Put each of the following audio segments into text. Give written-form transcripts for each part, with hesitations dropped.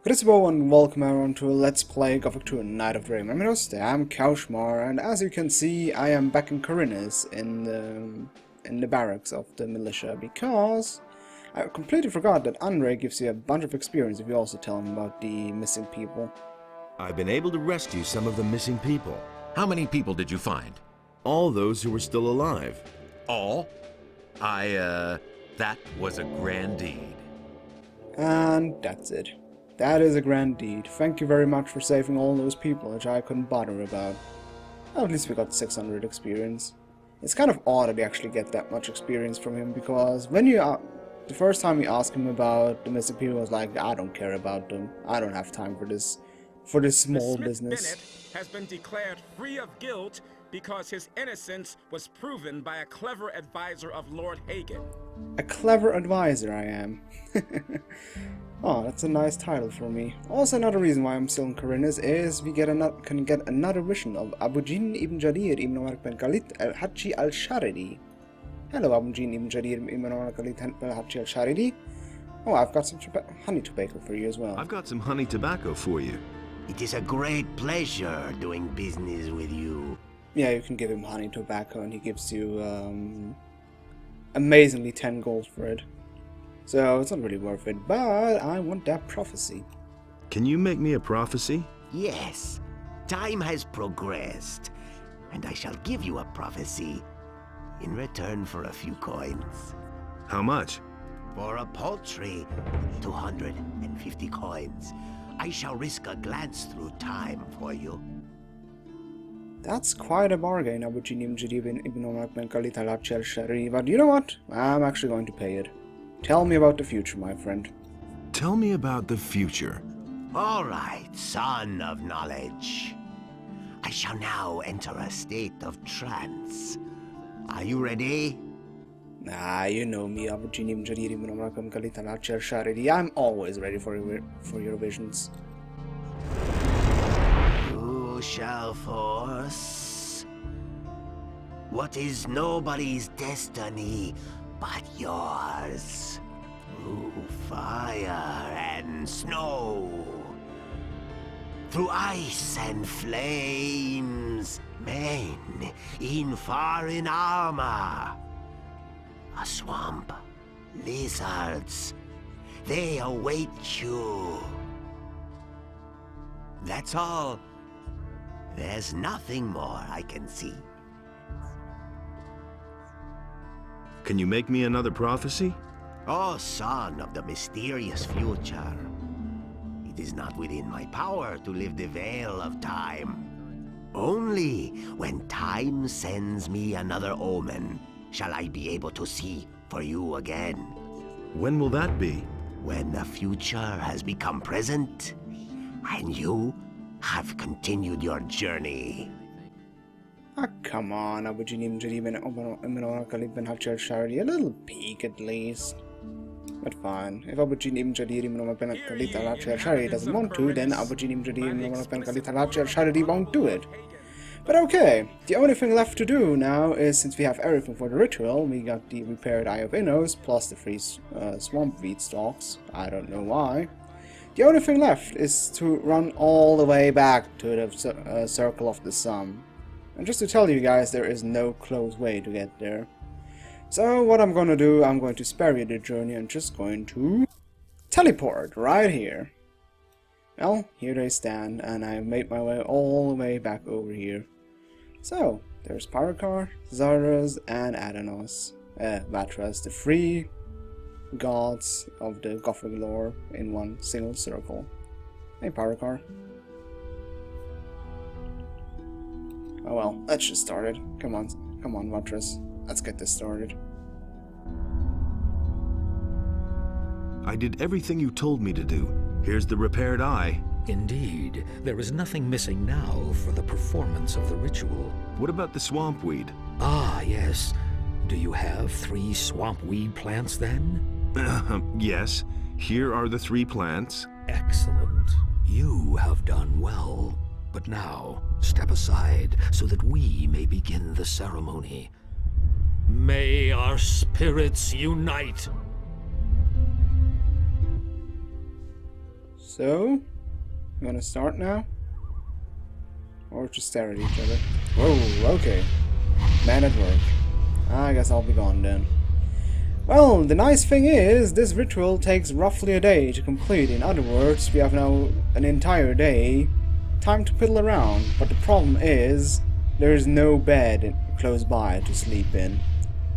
Hello and welcome everyone to Let's Play Gothic 2 Night of the Dream. I'm your host, I'm Kaushmar, and as you can see, I am back in Corinnes in the barracks of the militia, because I completely forgot that Andre gives you a bunch of experience if you also tell him about the missing people. I've been able to rescue some of the missing people. How many people did you find? All those who were still alive. All? That was a grand deed. And that's it. That is a grand deed. Thank you very much for saving all those people, which I couldn't bother about. Well, at least we got 600 experience. It's kind of odd that we actually get that much experience from him, because when you the first time you ask him about the missing people, he was like, I don't care about them. I don't have time for this small business. Bennett has been declared free of guilt because his innocence was proven by a clever advisor of Lord Hagen. A clever advisor I am. Oh, that's a nice title for me. Also, another reason why I'm still in Corinnes is we can get another vision of Abujin ibn Jarir ibn Omar ben Khalid al-Hachi al-Sharidi. Hello, Abujin ibn Jarir ibn Omar Khalid al-Hachi al-Sharidi. Oh, I've got some honey tobacco for you as well. I've got some honey tobacco for you. It is a great pleasure doing business with you. Yeah, you can give him honey tobacco and he gives you amazingly 10 gold for it. So it's not really worth it, but I want that prophecy. Can you make me a prophecy? Yes, time has progressed, and I shall give you a prophecy in return for a few coins. How much? For a paltry 250 coins, I shall risk a glance through time for you. That's quite a bargain, Abujin ibn Omar ben Khalid al-Hachi al-Sharidi, but you know what? I'm actually going to pay it. Tell me about the future, my friend. Tell me about the future. All right, son of knowledge. I shall now enter a state of trance. Are you ready? You know me, Abujin ibn Jarir ibn Omar ben Khalid al-Hachi al-Sharidi. I'm always ready for your visions. You shall force what is nobody's destiny but yours, through fire and snow, through ice and flames, men in foreign armor, a swamp, lizards, they await you. That's all. There's nothing more I can see. Can you make me another prophecy? Oh, son of the mysterious future. It is not within my power to lift the veil of time. Only when time sends me another omen shall I be able to see for you again. When will that be? When the future has become present, and you have continued your journey. Ah, come on, Abujin ibn Jarir ibn Omar Khalid al-Hachi al-Sharidi. A little peek at least. But fine. If Abujin ibn Jarir ibn Omar Khalid al-Hachi al-Sharidi doesn't want to, then Abujin ibn Jarir ibn Omar Khalid al-Hachi al-Sharidi won't do it. But okay, the only thing left to do now is, since we have everything for the ritual, we got the repaired Eye of Innos, plus the free swamp weed stalks. I don't know why. The only thing left is to run all the way back to the Circle of the Sun. And just to tell you guys, there is no close way to get there. So what I'm going to do, I'm going to spare you the journey and just going to teleport right here. Well, here they stand, and I made my way all the way back over here. So, there's Parakar, Zaras, and Adanos. Vatras, the three gods of the Gothic lore in one single circle. Hey Parakar. Oh well, let's just start it. Come on, Vatras. Let's get this started. I did everything you told me to do. Here's the repaired eye. Indeed, there is nothing missing now for the performance of the ritual. What about the swamp weed? Ah, yes. Do you have 3 swamp weed plants then? Yes. Here are the 3 plants. Excellent. You have done well. But now, step aside so that we may begin the ceremony. May our spirits unite! So, you wanna start now? Or just stare at each other? Whoa, okay. Man at work. I guess I'll be gone then. Well, the nice thing is, this ritual takes roughly a day to complete. In other words, we have now an entire day time to piddle around. But the problem is, there is no bed close by to sleep in.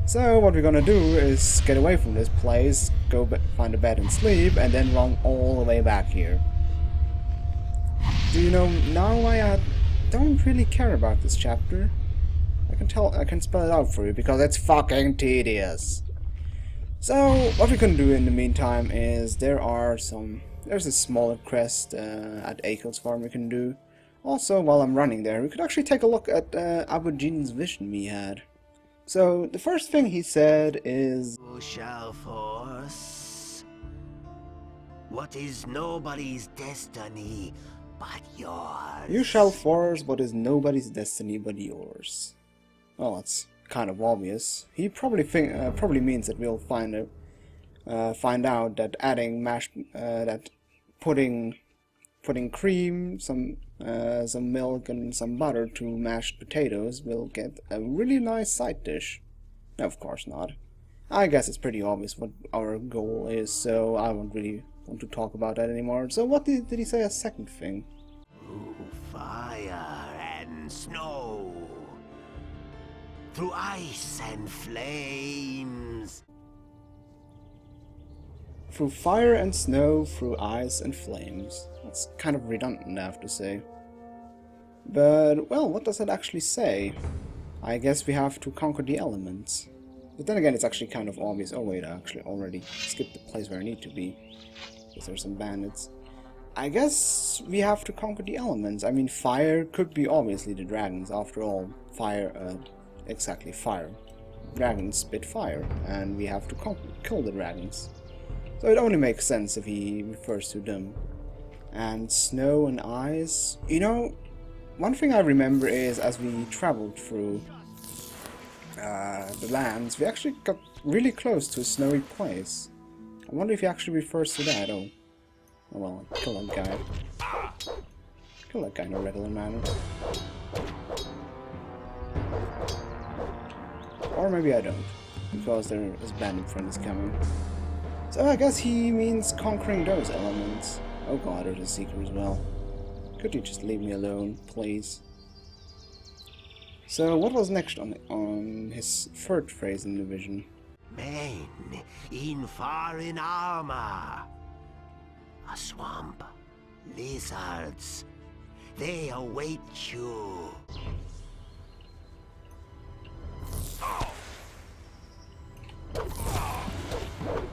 So what we're gonna do is get away from this place, go find a bed and sleep, and then run all the way back here. Do you know, now I don't really care about this chapter. I can spell it out for you because it's fucking tedious. So what we can do in the meantime is there's a smaller quest at Akel's farm we can do. Also, while I'm running there, we could actually take a look at Abujin's vision we had. So the first thing he said is, "Who shall force what is nobody's destiny but yours?" "You shall force what is nobody's destiny but yours." Well, that's kind of obvious. He probably means that we'll find out that adding putting cream, some milk, and some butter to mashed potatoes will get a really nice side dish. No, of course not. I guess it's pretty obvious what our goal is, so I won't really want to talk about that anymore. So what did he say a second thing? Through fire and snow, through ice and flames. Through fire and snow, through ice and flames. That's kind of redundant, I have to say. But, well, what does it actually say? I guess we have to conquer the elements. But then again, it's actually kind of obvious. Oh wait, I actually already skipped the place where I need to be. Because there's some bandits. I guess we have to conquer the elements. I mean, fire could be obviously the dragons. After all, exactly, fire. Dragons spit fire, and we have to kill the dragons. So it only makes sense if he refers to them. And snow and ice. You know, one thing I remember is as we traveled through the lands, we actually got really close to a snowy place. I wonder if he actually refers to that. Oh well, kill that guy. Kill that guy in a regular manner. Or maybe I don't, because his bandit friend is coming. So I guess he means conquering those elements. Oh god, there's a secret as well. Could you just leave me alone, please? So what was next on his third phrase in the vision? Men in foreign armor. A swamp. Lizards. They await you.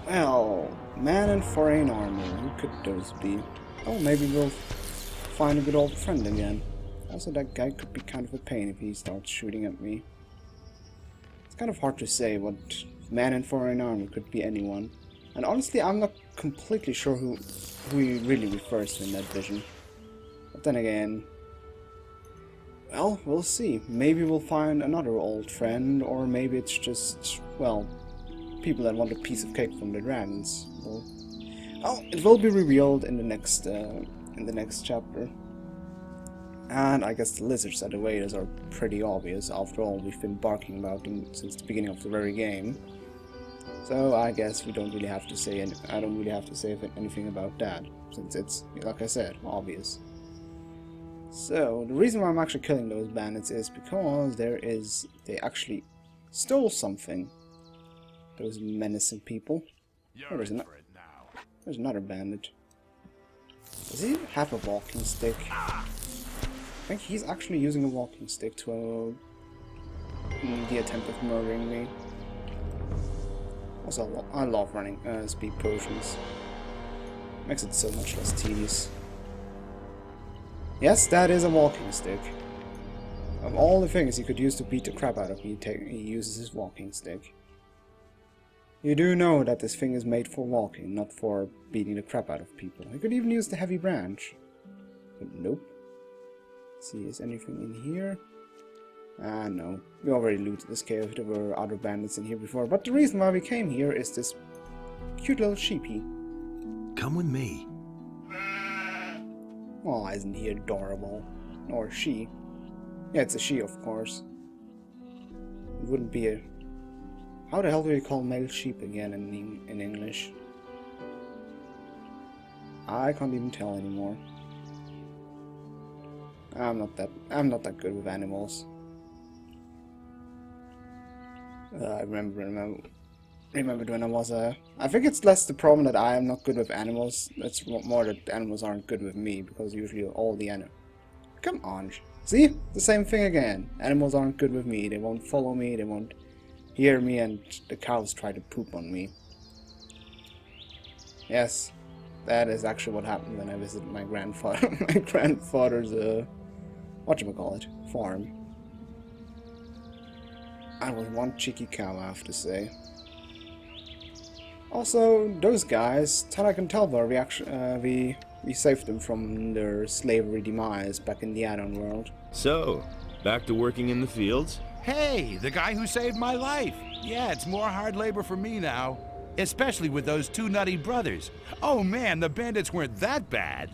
Well, man in foreign armor, who could those be? Oh, maybe we'll find a good old friend again. Also, that guy could be kind of a pain if he starts shooting at me. It's kind of hard to say what man in foreign armor could be anyone. And honestly, I'm not completely sure who he really refers to in that vision. But then again, well, we'll see. Maybe we'll find another old friend, or maybe it's just, well, people that want a piece of cake from the dragons. Well, it will be revealed in the next chapter. And I guess the lizards at the waiters are pretty obvious. After all, we've been barking about them since the beginning of the very game. So I guess we don't really have to say I don't really have to say anything about that, since it's, like I said, obvious. So the reason why I'm actually killing those bandits is because they actually stole something. Those menacing people. Oh, there's another bandit. Does he have a walking stick? I think he's actually using a walking stick to the attempt of murdering me. Also, I love running speed potions. Makes it so much less tedious. Yes, that is a walking stick. Of all the things he could use to beat the crap out of me, he uses his walking stick. You do know that this thing is made for walking, not for beating the crap out of people. He could even use the heavy branch. But nope. Let's see, is anything in here? Ah, no. We already looted this cave. There were other bandits in here before. But the reason why we came here is this cute little sheepy. Come with me. Oh, isn't he adorable? Or she. Yeah, it's a she, of course. It wouldn't be a... How the hell do you call male sheep again in English? I can't even tell anymore. I'm not that good with animals. I remembered when I was I think it's less the problem that I am not good with animals. It's more that animals aren't good with me, because usually all the animals... Come on. See? The same thing again. Animals aren't good with me. They won't follow me, they won't hear me, and the cows try to poop on me. Yes, that is actually what happened when I visited my grandfather's, whatchamacallit, farm. I was one cheeky cow, I have to say. Also, those guys, I can tell by reaction, we saved them from their slavery demise back in the add-on world. So, back to working in the fields? Hey, the guy who saved my life. Yeah, it's more hard labor for me now. Especially with those two nutty brothers. Oh man, the bandits weren't that bad.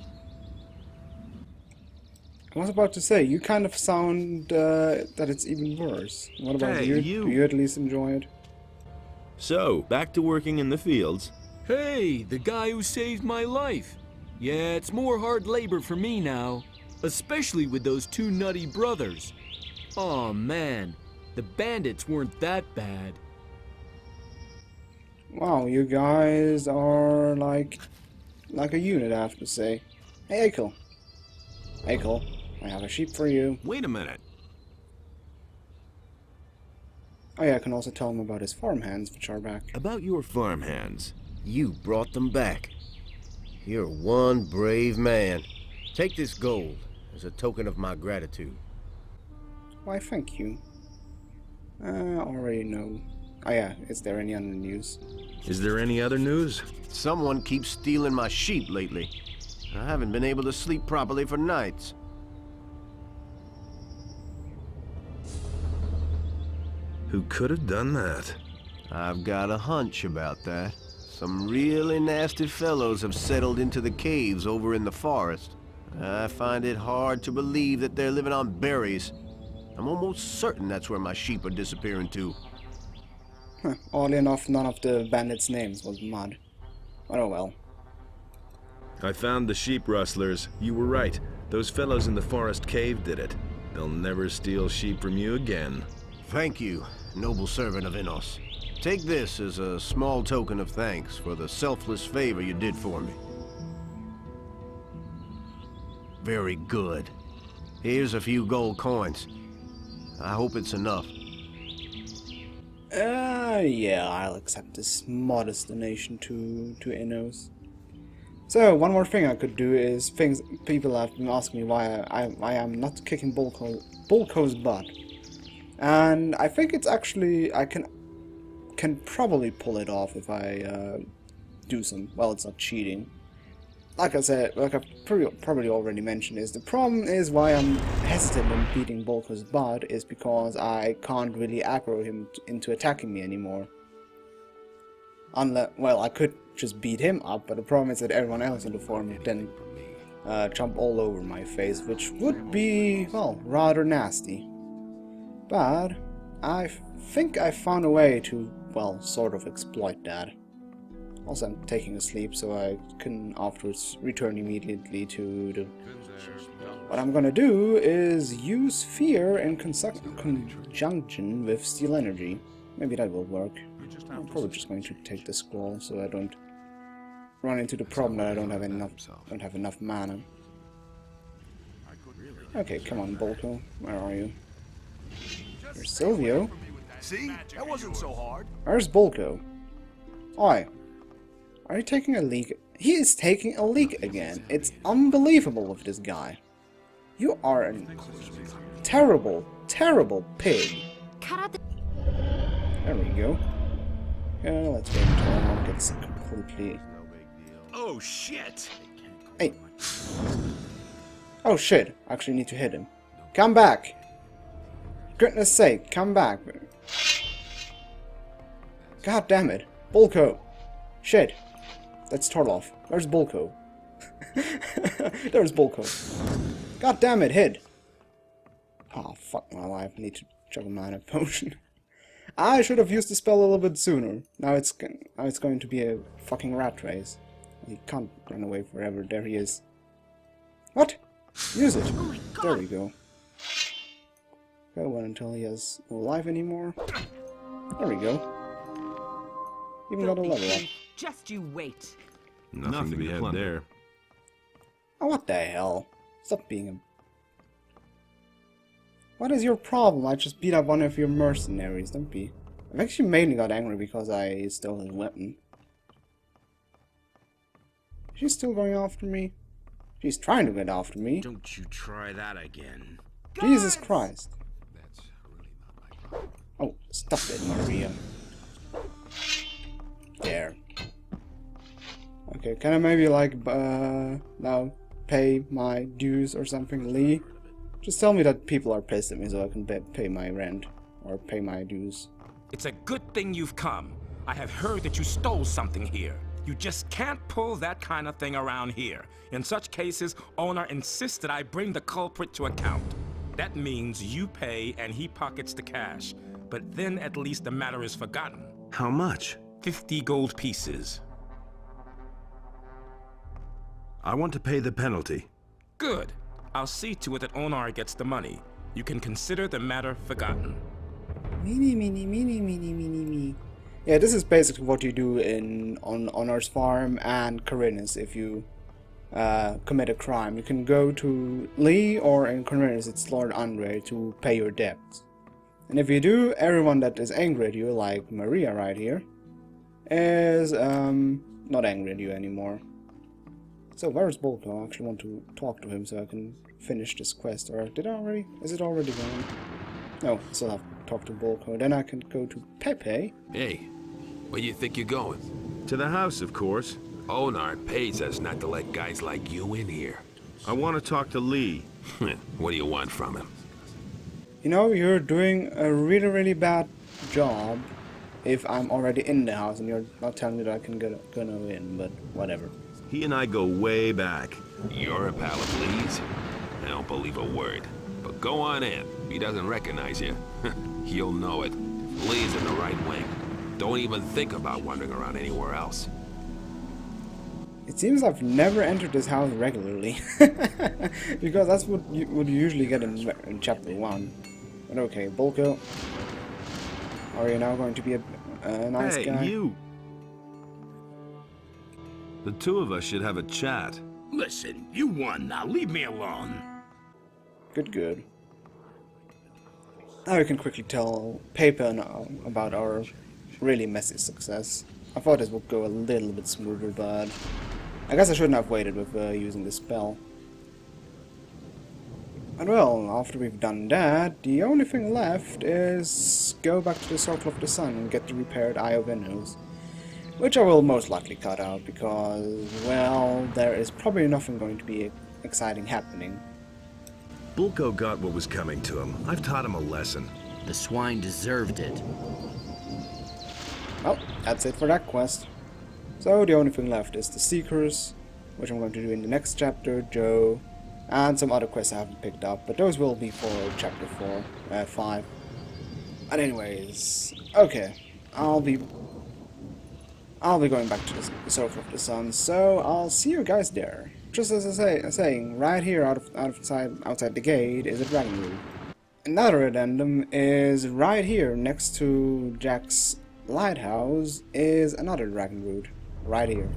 I was about to say, you kind of sound that it's even worse. What about Hey, you? Do you at least enjoy it? So, back to working in the fields? Hey, the guy who saved my life. Yeah, it's more hard labor for me now. Especially with those two nutty brothers. Aw, man. The bandits weren't that bad. Wow, you guys are like a unit, I have to say. Hey, Akel. Akel, I have a sheep for you. Wait a minute. Oh yeah, I can also tell him about his farmhands, which are back. About your farmhands. You brought them back. You're one brave man. Take this gold as a token of my gratitude. Why, thank you. I already know. Oh yeah, is there any other news? Is there any other news? Someone keeps stealing my sheep lately. I haven't been able to sleep properly for nights. Who could have done that? I've got a hunch about that. Some really nasty fellows have settled into the caves over in the forest. I find it hard to believe that they're living on berries. I'm almost certain that's where my sheep are disappearing to. Huh, oddly enough, none of the bandits' names was mud. But oh well. I found the sheep rustlers. You were right. Those fellows in the forest cave did it. They'll never steal sheep from you again. Thank you, noble servant of Innos. Take this as a small token of thanks for the selfless favor you did for me. Very good. Here's a few gold coins. I hope it's enough. Yeah, I'll accept this modest donation to Innos. So, one more thing I could do is people have been asking me why I am not kicking Bulko's butt. And I think it's actually, I can probably pull it off if I do some, well, it's not cheating. Like I said, like I've probably already mentioned, is the problem is why I'm hesitant in beating Bulko's butt is because I can't really aggro him into attacking me anymore. Unless, well, I could just beat him up, but the problem is that everyone else in the form would then jump all over my face, which would be, well, rather nasty. But I think I found a way to, well, sort of exploit that. Also, I'm taking a sleep, so I can afterwards return immediately to the... What I'm gonna do is use fear in conjunction with steel energy. Maybe that will work. I'm probably just going to take the scroll so I don't run into the problem that I don't have enough mana. Okay, come on, Bulko. Where are you? There's Silvio. See? That wasn't so hard. Where's Bulko? Oi. Are you taking a leak? He is taking a leak again. It's unbelievable with this guy. You are a terrible, terrible pig. There we go. Yeah, let's go into the markets completely. Oh, shit! Hey. Oh shit, I actually need to hit him. Come back! Goodness sake, come back. God damn it. Bulko. Shit. That's Torloff. Where's Bulko? There's Bulko. God damn it, hit! Oh, fuck my life. I need to chug a mana potion. I should have used the spell a little bit sooner. Now it's going to be a fucking rat race. He can't run away forever. There he is. What? Use it. Oh my God. There we go. Go on until he has no life anymore. There we go. Even got a level up. Just you wait. Nothing to be had there. Oh, what the hell? Stop being a... What is your problem? I just beat up one of your mercenaries, don't be. I've actually mainly got angry because I stole his weapon. She's still going after me? She's trying to get after me. Don't you try that again. Jesus Christ. Oh, stop it, Maria. There. Okay, can I maybe like, now pay my dues or something, Lee? Just tell me that people are pissed at me so I can pay my rent or pay my dues. It's a good thing you've come. I have heard that you stole something here. You just can't pull that kind of thing around here. In such cases, owner insists that I bring the culprit to account. That means you pay and he pockets the cash. But then at least the matter is forgotten. How much? 50 gold pieces. I want to pay the penalty. Good. I'll see to it that Onar gets the money. You can consider the matter forgotten. Me. Yeah, this is basically what you do on Onar's farm and Corinus if you commit a crime. You can go to Lee, or in Corinus it's Lord Andre, to pay your debts. And if you do, everyone that is angry at you, like Maria right here, is not angry at you anymore. So where's Bulko? I actually want to talk to him so I can finish this quest. Or did I already? Is it already gone? No, I still have to talk to Bulko. Then I can go to Pepe. Hey, where you think you're going? To the house, of course. Onar pays us not to let guys like you in here. I want to talk to Lee. What do you want from him? You know, you're doing a really, really bad job if I'm already in the house and you're not telling me that I can go in, but whatever. He and I go way back. You're a pal of Lee's? I don't believe a word. But go on in. If he doesn't recognize you, he'll know it. Lee's in the right wing. Don't even think about wandering around anywhere else. It seems I've never entered this house regularly. Because that's what you would usually get in chapter 1. But okay, Bulko. Are you now going to be a nice guy? Hey, you! The two of us should have a chat. Listen, you won. Now leave me alone. Good. Now we can quickly tell Pepe about our really messy success. I thought this would go a little bit smoother, but I guess I shouldn't have waited with using this spell. And well, after we've done that, the only thing left is go back to the Circle of the Sun and get the repaired Eye of Innos. Which I will most likely cut out because, well, there is probably nothing going to be exciting happening. Bulko got what was coming to him. I've taught him a lesson. The swine deserved it. Well, that's it for that quest. So the only thing left is the Seekers, which I'm going to do in the next chapter, Joe, and some other quests I haven't picked up, but those will be for chapter 5. And anyways, okay, I'll be going back to the Circle of the Sun, so I'll see you guys there. Just as I was saying, right here outside the gate is a dragon root. Another addendum is right here next to Jack's lighthouse is another dragon root. Right here.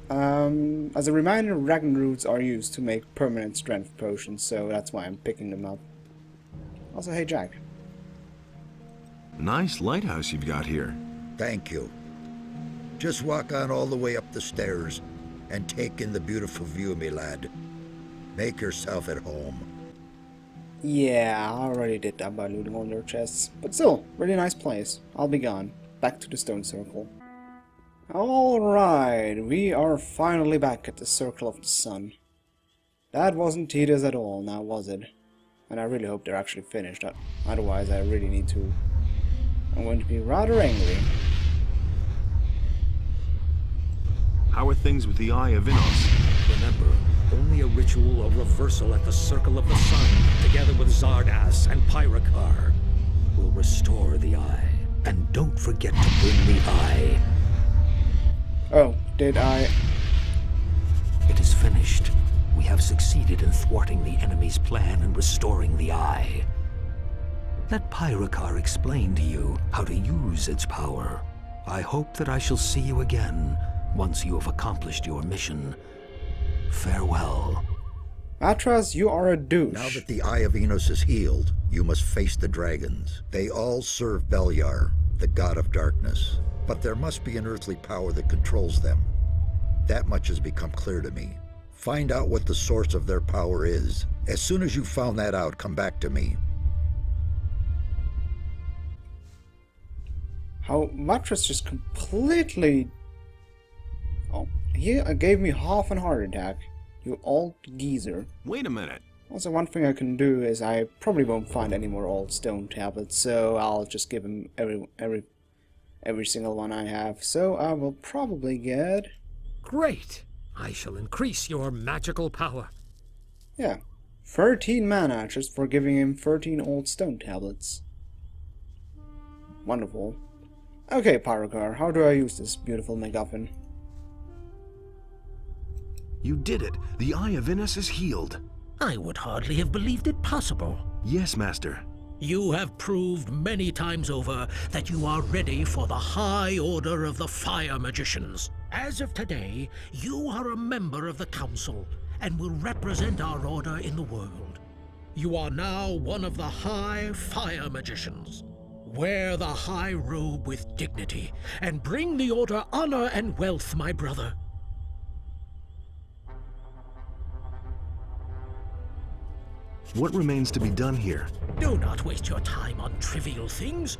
As a reminder, dragon roots are used to make permanent strength potions, so that's why I'm picking them up. Also, hey Jack. Nice lighthouse you've got here. Thank you. Just walk on all the way up the stairs and take in the beautiful view, me lad. Make yourself at home. Yeah, I already did that by looting all their chests. But still, really nice place. I'll be gone. Back to the stone circle. Alright, we are finally back at the Circle of the Sun. That wasn't tedious at all, now was it? And I really hope they're actually finished. Otherwise, I really need to... I'm going to be rather angry. How are things with the Eye of Innos? Remember, ritual of reversal at the Circle of the Sun, together with Zardas and Pyrakar, will restore the eye. And don't forget to bring the eye. Oh, did I? It is finished. We have succeeded in thwarting the enemy's plan and restoring the eye. Let Pyrakar explain to you how to use its power. I hope that I shall see you again once you have accomplished your mission. Farewell. Atras, you are a douche. Now that the Eye of Innos is healed, you must face the dragons. They all serve Beliar, the god of darkness. But there must be an earthly power that controls them. That much has become clear to me. Find out what the source of their power is. As soon as you've found that out, come back to me. How Matras just completely... Oh, he gave me half an heart attack. You old geezer. Wait a minute. Also, one thing I can do is I probably won't find any more old stone tablets, so I'll just give him every single one I have. So I will probably get... Great! I shall increase your magical power. Yeah, 13 mana just for giving him 13 old stone tablets. Wonderful. Okay, Pyrakar, how do I use this beautiful MacGuffin? You did it. The Eye of Innos is healed. I would hardly have believed it possible. Yes, Master. You have proved many times over that you are ready for the High Order of the Fire Magicians. As of today, you are a member of the Council and will represent our order in the world. You are now one of the High Fire Magicians. Wear the high robe with dignity and bring the Order honor and wealth, my brother. What remains to be done here? Do not waste your time on trivial things.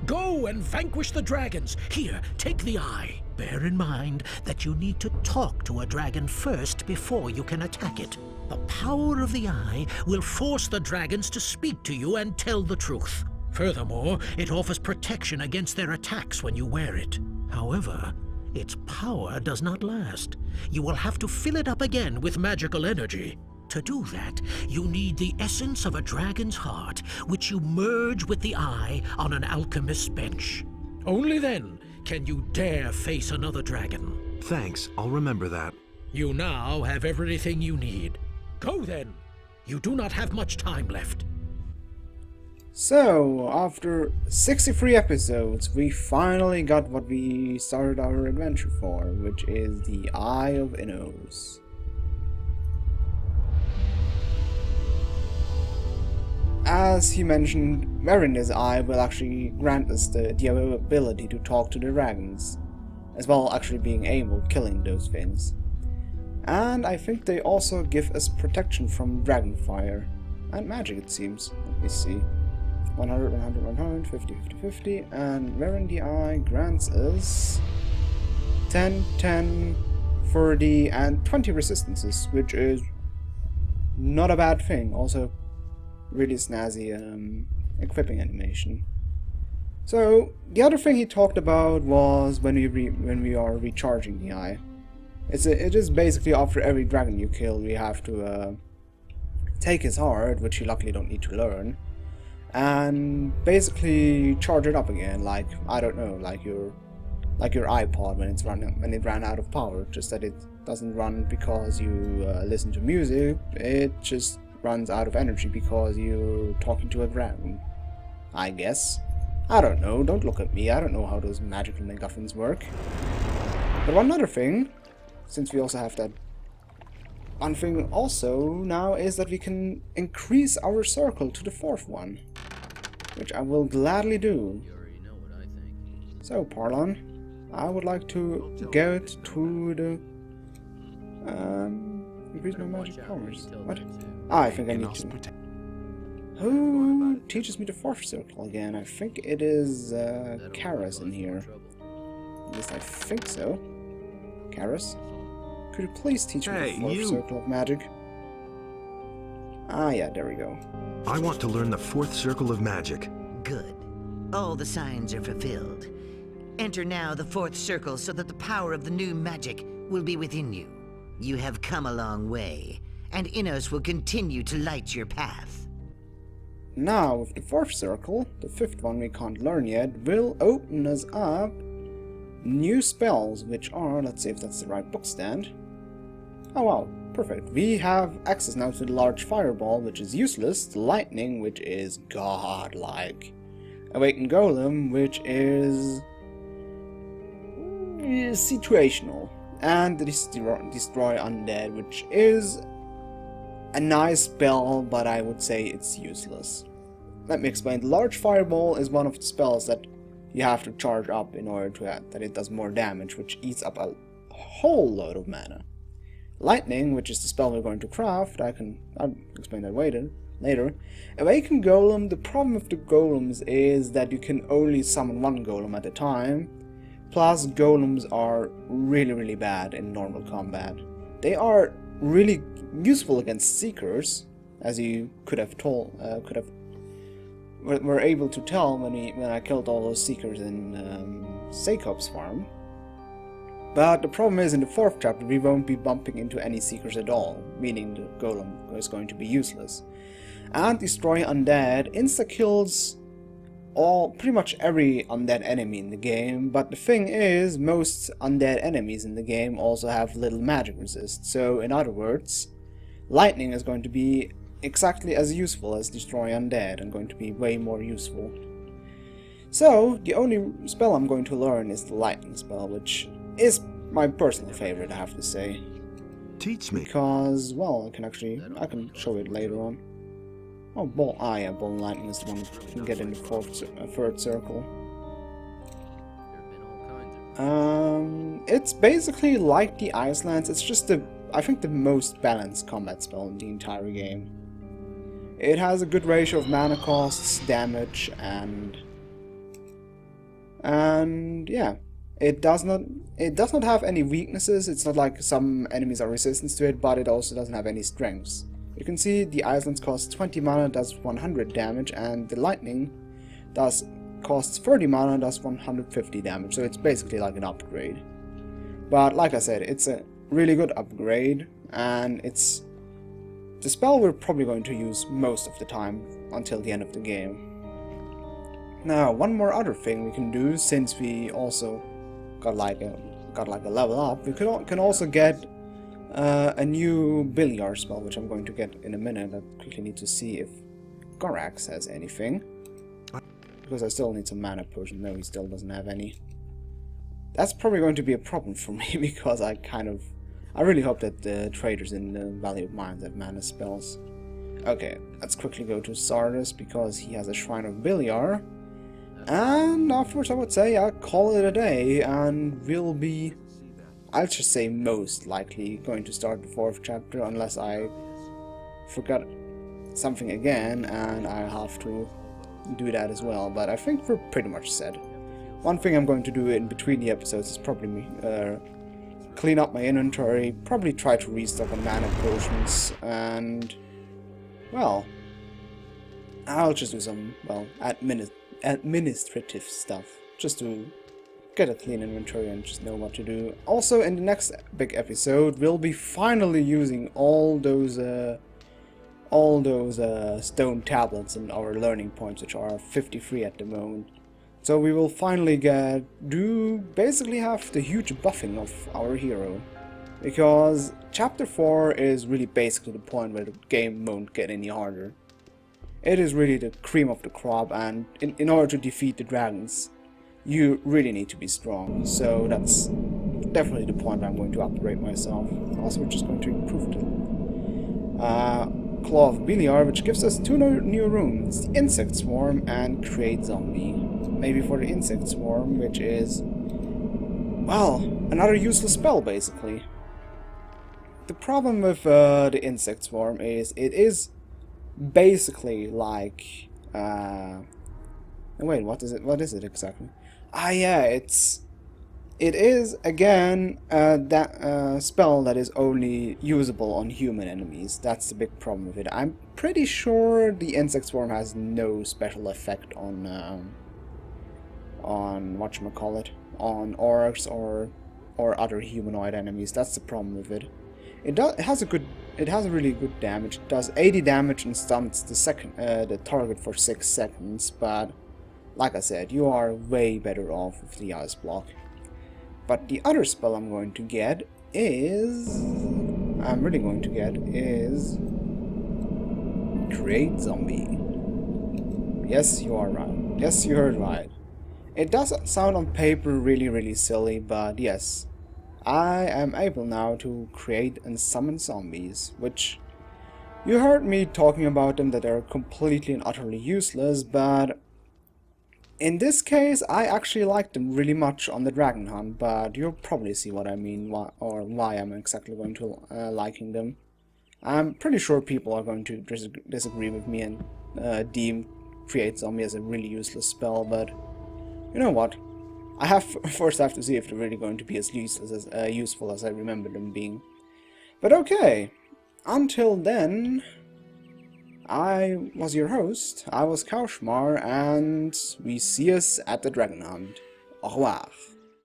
Go and vanquish the dragons. Here, take the eye. Bear in mind that you need to talk to a dragon first before you can attack it. The power of the eye will force the dragons to speak to you and tell the truth. Furthermore, it offers protection against their attacks when you wear it. However, its power does not last. You will have to fill it up again with magical energy. To do that, you need the essence of a dragon's heart, which you merge with the eye on an alchemist's bench. Only then can you dare face another dragon. Thanks, I'll remember that. You now have everything you need. Go then. You do not have much time left. So, after 63 episodes, we finally got what we started our adventure for, which is the Eye of Innos. As he mentioned, wearing this eye will actually grant us the ability to talk to the dragons, as well as actually being able to killing those things. And I think they also give us protection from dragon fire and magic, it seems. Let me see. 100, 100, 100, 50, 50, 50, and wearing the eye grants us 10, 10, 30, and 20 resistances, which is not a bad thing. Also, really snazzy equipping animation. So the other thing he talked about was when we are recharging the eye. It is basically after every dragon you kill, we have to take his heart, which you luckily don't need to learn, and basically charge it up again, like, I don't know, like your iPod when it ran out of power. Just that it doesn't run because you listen to music, it just runs out of energy because you're talking to a dragon, I guess. I don't know, don't look at me, I don't know how those magical MacGuffins work. But one other thing, since we also have that, one thing also now is that we can increase our circle to the 4th one, which I will gladly do. So, Parlon, I would like to get to the increase my magic powers. What? Ah, I think I need to. Who teaches me the 4th circle again? I think it is Karas in here. At least I think so. Karas? Could you please teach me the 4th circle of magic? Ah, yeah, there we go. I want to learn the 4th circle of magic. Good. All the signs are fulfilled. Enter now the 4th circle so that the power of the new magic will be within you. You have come a long way, and Innos will continue to light your path. Now, with the fourth circle, the fifth one we can't learn yet, will open us up new spells, which are, let's see if that's the right book stand. Oh wow, perfect. We have access now to the large fireball, which is useless, the lightning, which is godlike, awakened golem, which is situational, and the destroy undead, which is a nice spell, but I would say it's useless. Let me explain. The large fireball is one of the spells that you have to charge up in order to that it does more damage, which eats up a whole load of mana. Lightning, which is the spell we're going to craft, I'll explain that later. Awakened Golem, the problem with the golems is that you can only summon one golem at a time, plus golems are really bad in normal combat. They are really useful against seekers, as you were able to tell when I killed all those seekers in Sakop's farm. But the problem is, in the fourth chapter we won't be bumping into any seekers at all, meaning the golem is going to be useless. And destroy undead insta-kills pretty much every undead enemy in the game, but the thing is, most undead enemies in the game also have little magic resist, so in other words, lightning is going to be exactly as useful as destroy undead and going to be way more useful. So, the only spell I'm going to learn is the lightning spell, which is my personal favorite, I have to say. Teach me. Because, well, I can show it later on. Oh, ball and lightning is the one you can get in the third circle. It's basically like the Ice Lance, it's just I think the most balanced combat spell in the entire game. It has a good ratio of mana costs, damage, and yeah. It does not have any weaknesses. It's not like some enemies are resistant to it, but it also doesn't have any strengths. You can see the Ice Lance costs 20 mana, does 100 damage, and the lightning costs 30 mana, does 150 damage, so it's basically like an upgrade. But like I said, it's a really good upgrade, and it's the spell we're probably going to use most of the time until the end of the game. Now, one more other thing we can do, since we also got like a level up, we can also get a new billiard spell, which I'm going to get in a minute. I quickly need to see if Gorax has anything, because I still need some mana potion. No, he still doesn't have any. That's probably going to be a problem for me, because I really hope that the traders in the Valley of Mines have mana spells. Okay, let's quickly go to Sardis, because he has a Shrine of Biliar. And afterwards I would say I'll call it a day, and we'll be, I'll just say most likely, going to start the fourth chapter, unless I forgot something again and I have to do that as well. But I think we're pretty much set. One thing I'm going to do in between the episodes is probably clean up my inventory, probably try to restock on mana potions, and, well, I'll just do some, well, administrative stuff, just to get a clean inventory and just know what to do. Also, in the next big episode, we'll be finally using all those stone tablets and our learning points, which are 53 at the moment. So we will finally basically have the huge buffing of our hero, because chapter 4 is really basically the point where the game won't get any harder. It is really the cream of the crop, and in order to defeat the dragons, you really need to be strong. So that's definitely the point where I'm going to upgrade myself. Also, we're just going to improve the Claw of Biliar, which gives us 2 new rooms, the Insect Swarm and Create Zombie. Maybe for the Insect Swarm, which is, well, another useless spell, basically. The problem with the Insect Swarm is it is basically like wait, what is it exactly? Yeah, it is again that spell that is only usable on human enemies. That's the big problem with it. I'm pretty sure the Insect Swarm has no special effect on whatchamacallit, on orcs or other humanoid enemies. That's the problem with it. It has a really good damage. It does 80 damage and stuns the target for 6 seconds, but like I said, you are way better off with the ice block. But the other spell I'm going to get is Create Zombie. Yes, you are right. Yes, you heard right. It does sound on paper really silly, but yes, I am able now to create and summon zombies, which you heard me talking about them, that they're completely and utterly useless, but in this case I actually like them really much on the Dragon Hunt, but you'll probably see what I mean, why I'm exactly going to liking them. I'm pretty sure people are going to disagree with me and deem Create Zombie as a really useless spell, but you know what? I first have to see if they're really going to be as useless as useful as I remember them being. But okay, until then, I was your host. I was Kaushmar, and we see us at the Dragon Hunt. Au revoir.